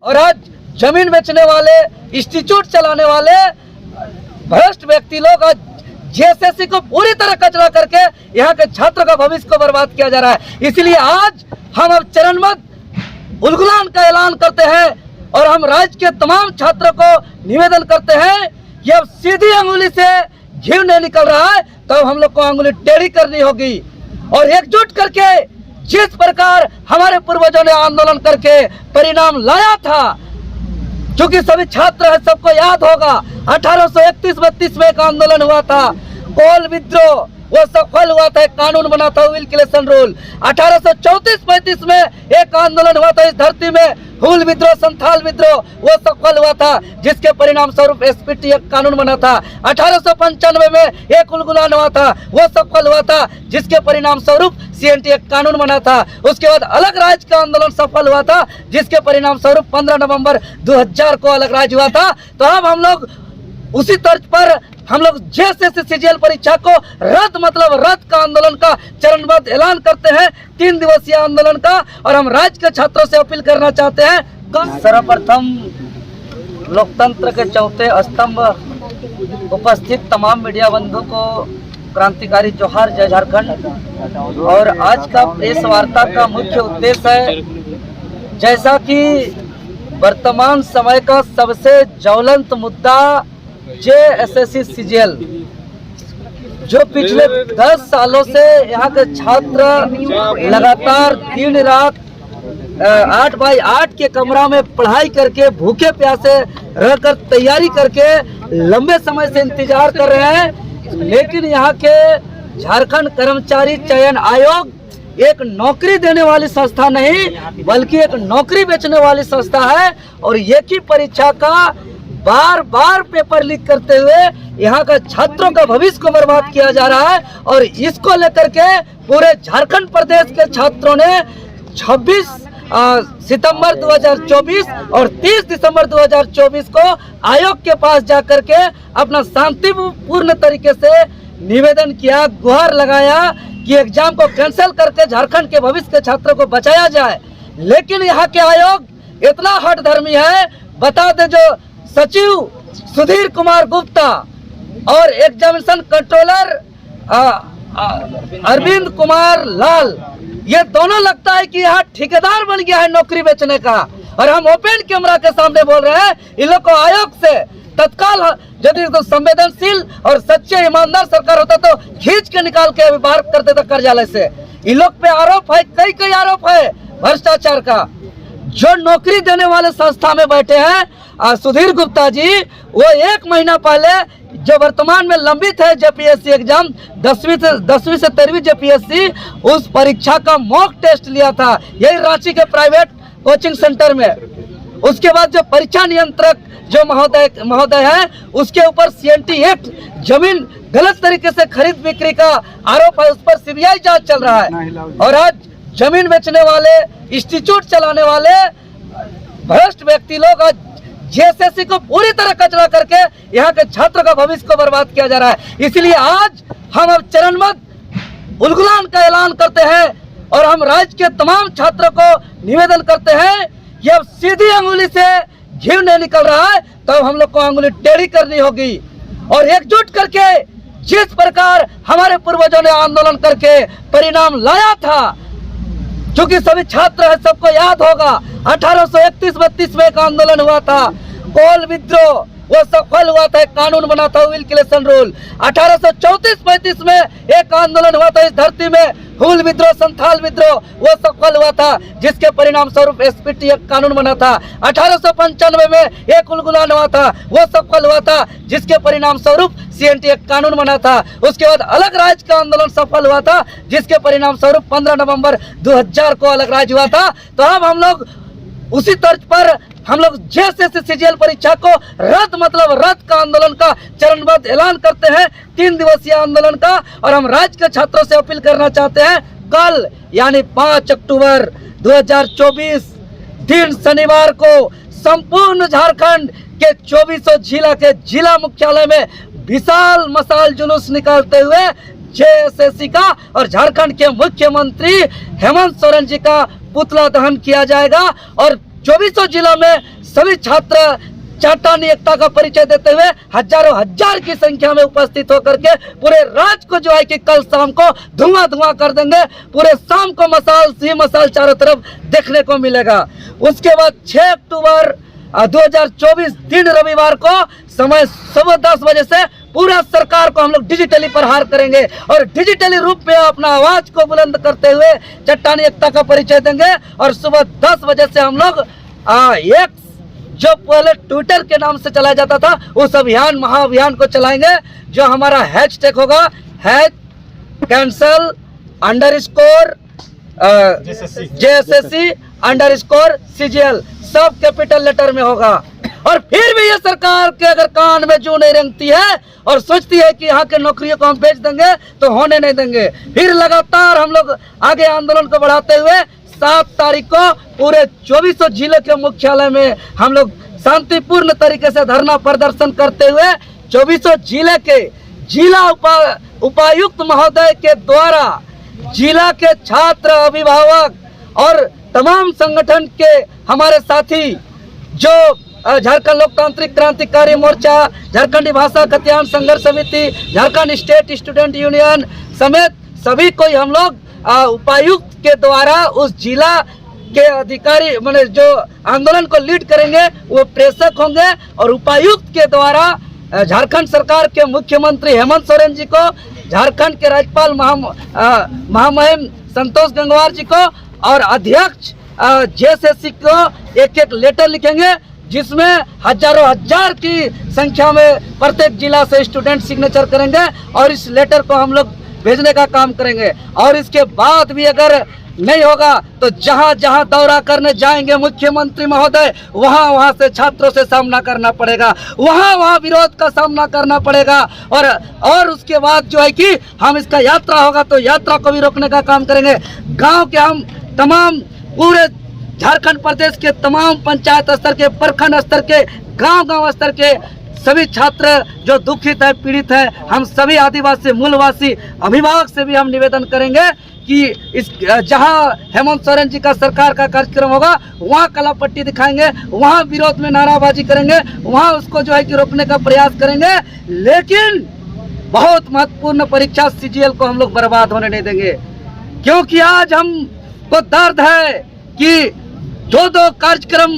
और आज जमीन बेचने वाले, इंस्टीट्यूट चलाने वाले भ्रष्ट व्यक्ति लोग आज जेएसएससी को पूरी तरह कचरा करके यहाँ के छात्रों का भविष्य को बर्बाद किया जा रहा है। इसलिए आज हम अब चरणबद्ध उलगुलान का ऐलान करते हैं और हम राज्य के तमाम छात्रों को निवेदन करते हैं कि अब सीधी अंगुली से घी नहीं निकल रहा है तो अब हम लोग को अंगुली टेढ़ी करनी होगी और एकजुट करके जिस प्रकार हमारे पूर्वजों ने आंदोलन करके परिणाम लाया था, चूंकि सभी छात्र है, सबको याद होगा 1831-32 में एक आंदोलन हुआ था, कोल विद्रोह, वो सफल हुआ था, एक कानून बना था व्हील क्लेशन रूल। 1834-35 में एक आंदोलन हुआ था इस धरती में, हुल विद्रोह, संथाल विद्रोह, वो सफल हुआ था, जिसके परिणाम स्वरूप एसपीटी एक कानून बना था। 1895 में एक उलगुलान हुआ था, वो सफल हुआ था, जिसके परिणाम स्वरूप सीएनटी एक कानून बना था। उसके बाद अलग राज्य का आंदोलन सफल हुआ था, जिसके परिणाम स्वरूप 15 नवंबर 2000 को अलग राज्य हुआ था। तो अब हम लोग उसी तर्ज पर हम लोग जेएसएससी सीजीएल परीक्षा को रद्द मतलब रद्द का आंदोलन का चरणबद्ध ऐलान करते हैं, 3 दिवसीय आंदोलन का। और हम राज्य के छात्रों से अपील करना चाहते हैं, सर्वप्रथम लोकतंत्र के चौथे स्तंभ उपस्थित तमाम मीडिया बंधु को क्रांतिकारी जोहार, जय झारखंड। और आज का प्रेस वार्ता का मुख्य उद्देश्य है, जैसा कि वर्तमान समय का सबसे ज्वलंत मुद्दा जेएसएससी सीजीएल, जो पिछले 10 सालों से यहाँ के छात्र लगातार दिन रात 8x8 के कमरा में पढ़ाई करके भूखे प्यासे रहकर तैयारी करके लंबे समय से इंतजार कर रहे हैं। लेकिन यहाँ के झारखंड कर्मचारी चयन आयोग एक नौकरी देने वाली संस्था नहीं बल्कि एक नौकरी बेचने वाली संस्था है और एक ही परीक्षा का बार बार पेपर लीक करते हुए यहाँ का छात्रों का भविष्य को बर्बाद किया जा रहा है। और इसको लेकर के पूरे झारखंड प्रदेश के छात्रों ने 26 सितंबर 2024 और 30 दिसंबर 2024 को आयोग के पास जाकर के अपना शांतिपूर्ण तरीके से निवेदन किया, गुहार लगाया कि एग्जाम को कैंसिल करके झारखंड के भविष्य के छात्रों को बचाया जाए। लेकिन यहाँ के आयोग इतना हठधर्मी है, बता दे जो सचिव सुधीर कुमार गुप्ता और एग्जामिनेशन कंट्रोलर अरविंद कुमार लाल, ये दोनों लगता है कि यहाँ ठेकेदार बन गया है नौकरी बेचने का। और हम ओपन कैमरा के सामने बोल रहे हैं, इन लोग को आयोग से तत्काल यदि तो संवेदनशील और सच्चे ईमानदार सरकार होता तो खींच के निकाल के बाहर कर देता कार्यालय से। इन लोग पे आरोप है, कई आरोप है भ्रष्टाचार का। जो नौकरी देने वाले संस्था में बैठे हैं सुधीर गुप्ता जी, वो 1 महीना पहले जो वर्तमान में लंबित है जेपीएससी एग्जाम 10वीं से 13वीं जेपीएससी, उस परीक्षा का मॉक टेस्ट लिया था यही रांची के प्राइवेट कोचिंग सेंटर में। उसके बाद जो परीक्षा नियंत्रक जो महोदय है, उसके ऊपर सीएनटी एक्ट जमीन गलत तरीके से खरीद बिक्री का आरोप है, उस पर सीबीआई जांच चल रहा है। और आज जमीन बेचने वाले, इंस्टीट्यूट चलाने वाले भ्रष्ट व्यक्ति लोग आज जेएसएससी को पूरी तरह कचरा करके यहाँ के छात्रों का भविष्य को बर्बाद किया जा रहा है। इसलिए आज हम अब चरणबद्ध उलगुलान का ऐलान करते हैं और हम राज्य के तमाम छात्रों को निवेदन करते हैं कि अब सीधी अंगुली से घी नहीं निकल रहा है तो हम लोग को अंगुली टेढ़ी करनी होगी और एकजुट करके जिस प्रकार हमारे पूर्वजों ने आंदोलन करके परिणाम लाया था, चूंकि सभी छात्र है, सबको याद होगा 1831-32 में एक आंदोलन हुआ था, कोल विद्रोह, वो सफल हुआ था, एक कानून बना था व्हील क्लेशन रूल। 1834-35 में एक आंदोलन हुआ था इस धरती में, हुल विद्रोह, संथाल विद्रोह, वो सफल हुआ था, जिसके परिणाम स्वरूप एसपीटी एक कानून बना था। 1895 में एक उलगुलान हुआ था, वो सफल हुआ था, जिसके परिणाम स्वरूप सीएनटी एक कानून बना था। उसके बाद अलग राज्य का आंदोलन सफल हुआ था, जिसके परिणाम स्वरूप 15 नवंबर 2000 को अलग राज्य हुआ था। तो अब हम लोग उसी तर्ज पर हम लोग जेएसएससी सीजीएल परीक्षा को रद्द मतलब रद्द का आंदोलन का चरणबद्ध ऐलान करते हैं, 3 दिवसीय आंदोलन का। और हम राज्य के छात्रों से अपील करना चाहते हैं, कल यानी 5 अक्टूबर 2024 दिन शनिवार को संपूर्ण झारखंड के 24 जिला के जिला मुख्यालय में विशाल मशाल जुलूस निकालते हुए जेएसएससी का और झारखंड के मुख्यमंत्री हेमंत सोरेन जी का पुतला दहन किया जाएगा। और 2400 जिलों में सभी छात्र चाटानी एकता का परिचय देते हुए हजारों हजार की संख्या में उपस्थित होकर के पूरे राज्य को जो है कि कल शाम को धुआं धुआं कर देंगे। पूरे शाम को मसाल ही मसाल चारों तरफ देखने को मिलेगा। उसके बाद 6 अक्टूबर 2024 दिन रविवार को समय सुबह 10 बजे से पूरा सरकार को हम लोग डिजिटली प्रहार करेंगे और डिजिटली रूप में अपना आवाज को बुलंद करते हुए चट्टानी एकता का परिचय देंगे। और सुबह 10 बजे से हम लोग एक जो पहले ट्विटर के नाम से चलाया जाता था उस अभियान महाअभियान को चलाएंगे, जो हमारा हैशटैग होगा कैंसल JSSC _CGL सब कैपिटल लेटर में होगा। और फिर भी ये सरकार के अगर कान में जू नहीं रेंगती है और सोचती है कि यहाँ के नौकरियों को हम बेच देंगे तो होने नहीं देंगे। फिर लगातार हम लोग आगे आंदोलन को बढ़ाते हुए 7 तारीख को पूरे 2400 जिले के मुख्यालय में हम लोग शांतिपूर्ण तरीके से धरना प्रदर्शन करते हुए 2400 जिले के जिला उपायुक्त महोदय के द्वारा जिला के छात्र अभिभावक और तमाम संगठन के हमारे साथी जो झारखंड लोकतांत्रिक क्रांतिकारी मोर्चा, झारखंडी भाषा खतियान संघर्ष समिति, झारखंड स्टेट स्टूडेंट यूनियन समेत सभी को हम लोग उपायुक्त के द्वारा उस जिला के अधिकारी मतलब जो आंदोलन को लीड करेंगे वो प्रेषक होंगे। और उपायुक्त के द्वारा झारखंड सरकार के मुख्यमंत्री हेमंत सोरेन जी को, झारखंड के राज्यपाल महामहिम संतोष गंगवार जी को और अध्यक्ष JSSC को एक लेटर लिखेंगे, जिसमें हजारों हजार की संख्या में प्रत्येक जिला से स्टूडेंट सिग्नेचर करेंगे और इस लेटर को हम लोग भेजने का काम करेंगे। और इसके बाद भी अगर नहीं होगा तो जहां जहां दौरा करने जाएंगे मुख्यमंत्री महोदय वहां से छात्रों से सामना करना पड़ेगा, वहां विरोध का सामना करना पड़ेगा। और उसके बाद जो है कि हम इसका यात्रा होगा तो यात्रा को भी रोकने का काम करेंगे। गांव के हम तमाम पूरे झारखंड प्रदेश के तमाम पंचायत स्तर के, प्रखंड स्तर के, गांव स्तर के सभी छात्र जो दुखित है, पीड़ित है, हम सभी आदिवासी मूलवासी अभिभावक से भी हम निवेदन करेंगे कि इस जहां हेमंत सोरेन जी का सरकार का कार्यक्रम होगा वहां कलापट्टी दिखाएंगे, वहां विरोध में नाराबाजी करेंगे, वहां उसको जो है कि रोकने का प्रयास करेंगे। लेकिन बहुत महत्वपूर्ण परीक्षा CGL को हम लोग बर्बाद होने नहीं देंगे, क्योंकि आज हमको दर्द है कि दो कार्यक्रम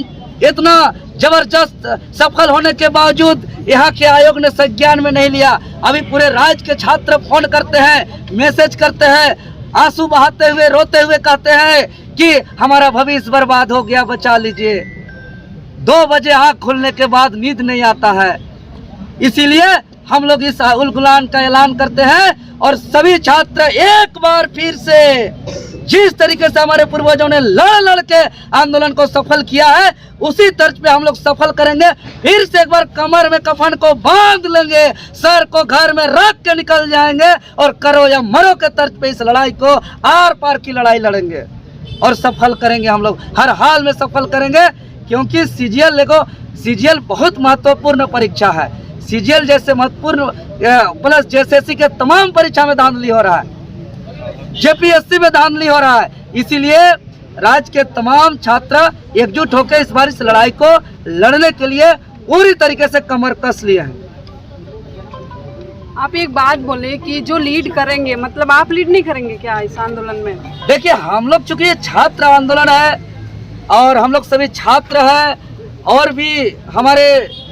इतना जबरदस्त सफल होने के बावजूद यहाँ के आयोग ने संज्ञान में नहीं लिया। अभी पूरे राज्य के छात्र फोन करते हैं, मैसेज करते हैं, आंसू बहाते हुए रोते हुए कहते हैं कि हमारा भविष्य बर्बाद हो गया, बचा लीजिए। 2 बजे आँख खुलने के बाद नींद नहीं आता है। इसीलिए हम लोग इस उलगुलान का ऐलान करते हैं और सभी छात्र एक बार फिर से जिस तरीके से हमारे पूर्वजों ने लड़ के आंदोलन को सफल किया है उसी तर्ज पे हम लोग सफल करेंगे। फिर से एक बार कमर में कफन को बांध लेंगे, सर को घर में रख के निकल जाएंगे और करो या मरो के तर्ज पे इस लड़ाई को आर पार की लड़ाई लड़ेंगे और सफल करेंगे। हम लोग हर हाल में सफल करेंगे, क्योंकि CGL बहुत महत्वपूर्ण परीक्षा है। CGL जैसे महत्वपूर्ण प्लस JSSC के तमाम परीक्षा में धांधली हो रहा है, JPSC में धांधली हो रहा है। इसीलिए राज्य के तमाम छात्र एकजुट होकर इस बार इस लड़ाई को लड़ने के लिए पूरी तरीके से कमर कस लिए हैं। आप एक बात बोले कि जो लीड करेंगे, मतलब आप लीड नहीं करेंगे क्या इस आंदोलन में? देखिए, हम लोग चूंकि ये छात्र आंदोलन है और हम लोग सभी छात्र हैं और भी हमारे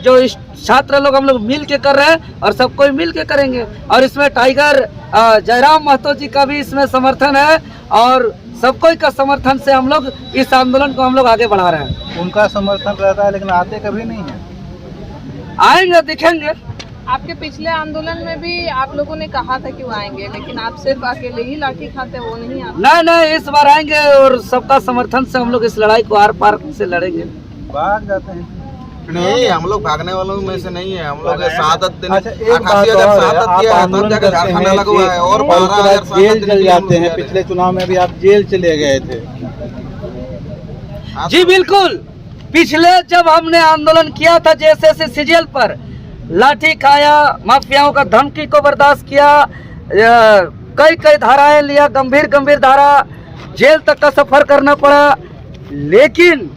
जो छात्र लोग हम लोग मिल के कर रहे हैं और सबको मिल के करेंगे। और इसमें टाइगर जयराम महतो जी का भी इसमें समर्थन है और सबको का समर्थन से हम लोग इस आंदोलन को हम लोग आगे बढ़ा रहे हैं। उनका समर्थन रहता है लेकिन आते कभी नहीं है। आएंगे, दिखेंगे। आपके पिछले आंदोलन में भी आप लोगों ने कहा था कि वो आएंगे, लेकिन आप सिर्फ अकेले ही लाठी खाते, वो नहीं आते। नहीं, इस बार आएंगे और सबका समर्थन से हम लोग इस लड़ाई को आर पार से लड़ेंगे। भाग जाते हैं? नहीं, हम लोग भागने वालों में से नहीं है। हम लोग शहादत देने 88,000 शहादत किया है, तब जाकर झारखंड अलग हुआ है। और 12,000 जेल चले जाते हैं। पिछले चुनाव में भी आप जेल चले गए थे। जी बिल्कुल, पिछले जब हमने आंदोलन किया था JSSC CGL पर, लाठी खाया, माफियाओं का धमकी को बर्दाश्त किया, कई धाराएं लिया, गंभीर धारा, जेल तक का सफर करना पड़ा। लेकिन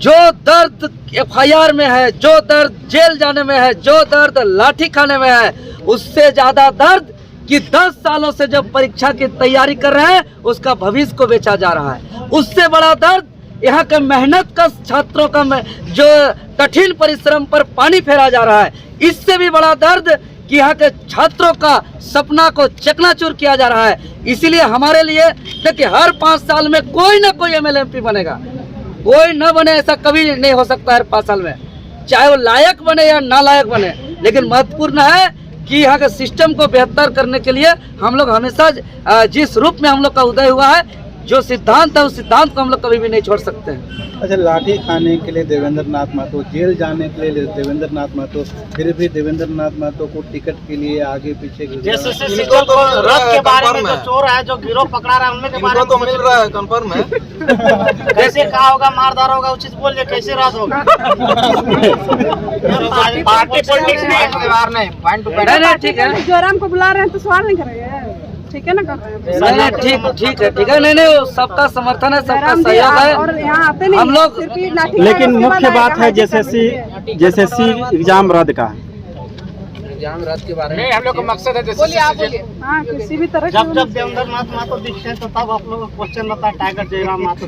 जो दर्द FIR में है, जो दर्द जेल जाने में है, जो दर्द लाठी खाने में है, उससे ज्यादा दर्द कि 10 सालों से जब परीक्षा की तैयारी कर रहे हैं उसका भविष्य को बेचा जा रहा है। उससे बड़ा दर्द यहाँ के मेहनत का छात्रों का जो कठिन परिश्रम पर पानी फेरा जा रहा है। इससे भी बड़ा दर्द कि यहाँ के छात्रों का सपना को चकनाचूर किया जा रहा है। इसीलिए हमारे लिए देखिए, हर 5 साल में कोई ना कोई MLA MP बनेगा, कोई न बने ऐसा कभी नहीं हो सकता। हर 5 साल में चाहे वो लायक बने या नालायक बने, लेकिन महत्वपूर्ण है कि यहाँ के सिस्टम को बेहतर करने के लिए हम लोग हमेशा जिस रूप में हम लोग का उदय हुआ है, जो सिद्धांत है उस सिद्धांत को हम लोग कभी भी नहीं छोड़ सकते हैं। अच्छा, लाठी खाने के लिए देवेंद्र नाथ महतो, जेल जाने के लिए देवेंद्र नाथ महतो, फिर भी देवेंद्र नाथ महतो को टिकट के लिए आगे पीछे जैसे रथ के बारे में जो चोर है, जो गिरोह पकड़ा रहा है, उनमें के बारे में तो मिल रहा है, कंफर्म है। कैसे कहा होगा, मारदार होगा, उचित बोल दे, कैसे रात होगा। पार्टी पॉलिटिक्स नहीं, ठीक है, जोराम को बुला रहे हैं तो सवाल नहीं करेंगे, ठीक है ना, कर रहे हैं। ठीक है, नहीं, सबका समर्थन है, सबका सहयोग है, और यहाँ आते नहीं हम लोग। लेकिन मुख्य बात है JSSC एग्जाम रद्द का। एग्जाम रद्द के बारे में नहीं, हम लोग का मकसद है बोलिए, आप बोलिए। हाँ, किसी भी तरह जब देवेंद्र नाथ महतो दिखते हैं तो तब आप लोगों का क्वेश्चन रहता है टाइगर जयराम महतो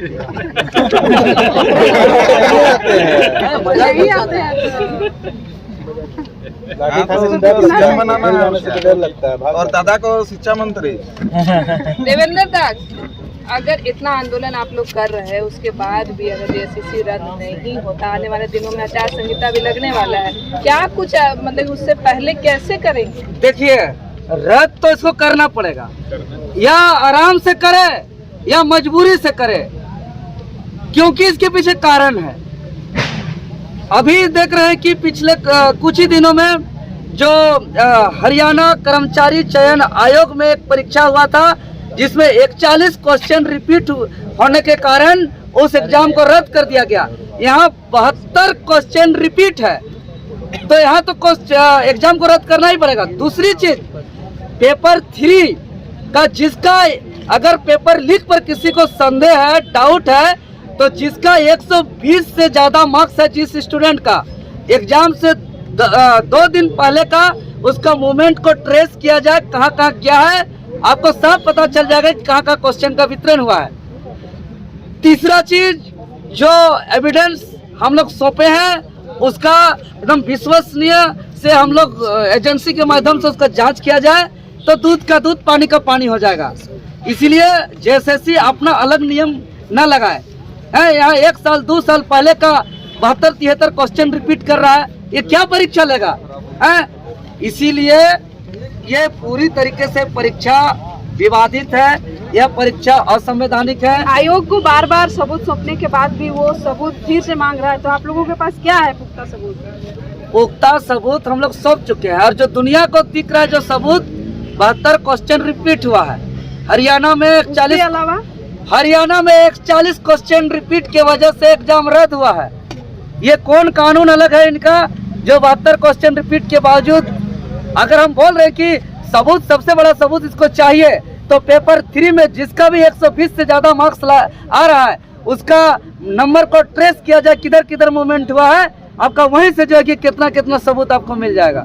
यही आते हैं। लाठी खाने से डर लगता है। और दादा को शिक्षा मंत्री देवेंद्र दास, अगर इतना आंदोलन आप लोग कर रहे हैं, उसके बाद भी अगर JSSC रद्द नहीं होता, आने वाले दिनों में आचार संहिता भी लगने वाला है, क्या कुछ मतलब उससे पहले कैसे करेंगे? देखिए, रद्द तो इसको करना पड़ेगा, या आराम से करे या मजबूरी से करे, क्योंकि इसके पीछे कारण है। अभी देख रहे हैं कि पिछले कुछ ही दिनों में जो हरियाणा कर्मचारी चयन आयोग में एक परीक्षा हुआ था, जिसमें 41 क्वेश्चन रिपीट होने के कारण उस एग्जाम को रद्द कर दिया गया। यहाँ 72 क्वेश्चन रिपीट है, तो यहाँ तो एग्जाम को रद्द करना ही पड़ेगा। दूसरी चीज, पेपर 3 का जिसका अगर पेपर लीक पर किसी को संदेह है, डाउट है, तो जिसका 120 से ज्यादा मार्क्स है, जिस स्टूडेंट का एग्जाम से 2 दिन पहले का, उसका मूवमेंट को ट्रेस किया जाए, कहाँ कहाँ क्या है, आपको सब पता चल जाएगा कि कहाँ कहाँ क्वेश्चन का वितरण हुआ है। तीसरा चीज, जो एविडेंस हम लोग सौंपे हैं, उसका एकदम विश्वसनीय से हम लोग एजेंसी के माध्यम से उसका जांच किया जाए, तो दूध का दूध, पानी का पानी हो जाएगा। इसीलिए JSSC अपना अलग नियम न लगाए है। यहाँ 1 साल 2 साल पहले का 72-73 क्वेश्चन रिपीट कर रहा है, ये क्या परीक्षा लेगा है? इसीलिए ये पूरी तरीके से परीक्षा विवादित है, यह परीक्षा असंवैधानिक है। आयोग को बार बार सबूत सौंपने के बाद भी वो सबूत फिर से मांग रहा है, तो आप लोगों के पास क्या है पुख्ता सबूत? पुख्ता सबूत हम लोग सौंप चुके हैं, और जो दुनिया को दिख रहा है जो सबूत, 72 क्वेश्चन रिपीट हुआ है। हरियाणा में 41 क्वेश्चन रिपीट के वजह से एग्जाम रद्द हुआ है। ये कौन कानून अलग है इनका, जो 72 क्वेश्चन रिपीट के बावजूद, अगर हम बोल रहे हैं कि सबूत, सबसे बड़ा सबूत इसको चाहिए, तो पेपर 3 में जिसका भी 120 से ज्यादा मार्क्स आ रहा है, उसका नंबर को ट्रेस किया जाए, किधर किधर मूवमेंट हुआ है, आपका वहीं से जो है कि कितना कितना सबूत आपको मिल जाएगा।